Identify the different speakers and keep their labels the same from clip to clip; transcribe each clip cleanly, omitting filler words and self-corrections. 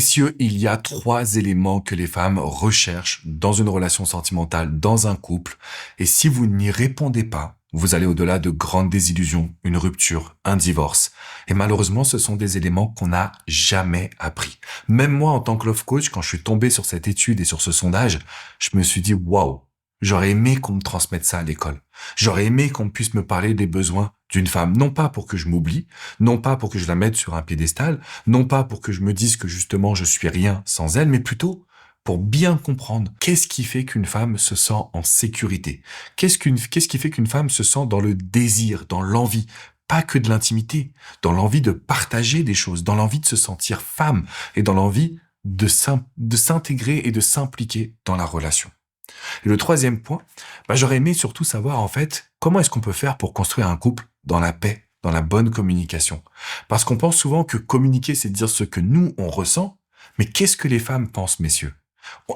Speaker 1: Messieurs, il y a 3 éléments que les femmes recherchent dans une relation sentimentale, dans un couple. Et si vous n'y répondez pas, vous allez au-delà de grandes désillusions, une rupture, un divorce. Et malheureusement, ce sont des éléments qu'on n'a jamais appris. Même moi, en tant que love coach, quand je suis tombé sur cette étude et sur ce sondage, je me suis dit, waouh, j'aurais aimé qu'on me transmette ça à l'école. J'aurais aimé qu'on puisse me parler des besoins d'une femme, non pas pour que je m'oublie, non pas pour que je la mette sur un piédestal, non pas pour que je me dise que justement je suis rien sans elle, mais plutôt pour bien comprendre qu'est-ce qui fait qu'une femme se sent en sécurité. Qu'est-ce qui fait qu'une femme se sent dans le désir, dans l'envie, pas que de l'intimité, dans l'envie de partager des choses, dans l'envie de se sentir femme et dans l'envie de s'intégrer et de s'impliquer dans la relation. Et le troisième point, j'aurais aimé surtout savoir en fait comment est-ce qu'on peut faire pour construire un couple dans la paix, dans la bonne communication. Parce qu'on pense souvent que communiquer, c'est dire ce que nous, on ressent, mais qu'est-ce que les femmes pensent, messieurs?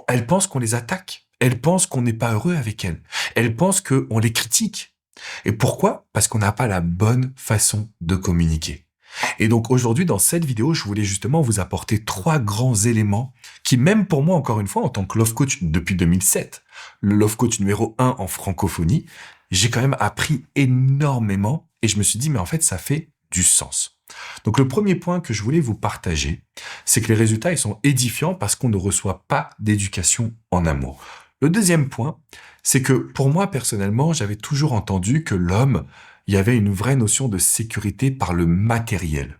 Speaker 1: Elles pensent qu'on les attaque, elles pensent qu'on n'est pas heureux avec elles, elles pensent qu'on les critique. Et pourquoi? Parce qu'on n'a pas la bonne façon de communiquer. Et donc aujourd'hui, dans cette vidéo, je voulais justement vous apporter 3 grands éléments qui, même pour moi, encore une fois, en tant que love coach depuis 2007, le love coach numéro 1 en francophonie, j'ai quand même appris énormément et je me suis dit, mais en fait, ça fait du sens. Donc le premier point que je voulais vous partager, c'est que les résultats, ils sont édifiants parce qu'on ne reçoit pas d'éducation en amour. Le deuxième point, c'est que pour moi, personnellement, j'avais toujours entendu que l'homme, il y avait une vraie notion de sécurité par le matériel.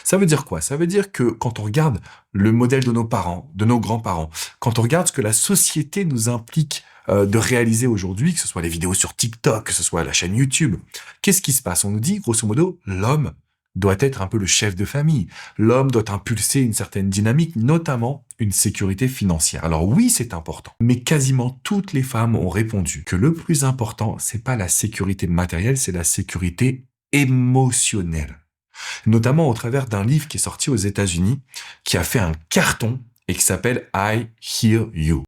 Speaker 1: Ça veut dire quoi? Ça veut dire que quand on regarde le modèle de nos parents, de nos grands-parents, quand on regarde ce que la société nous implique de réaliser aujourd'hui, que ce soit les vidéos sur TikTok, que ce soit la chaîne YouTube, qu'est-ce qui se passe? On nous dit, grosso modo, l'homme doit être un peu le chef de famille. L'homme doit impulser une certaine dynamique, notamment une sécurité financière. Alors oui, c'est important, mais quasiment toutes les femmes ont répondu que le plus important, c'est pas la sécurité matérielle, c'est la sécurité émotionnelle. Notamment au travers d'un livre qui est sorti aux États-Unis, qui a fait un carton et qui s'appelle I Hear You.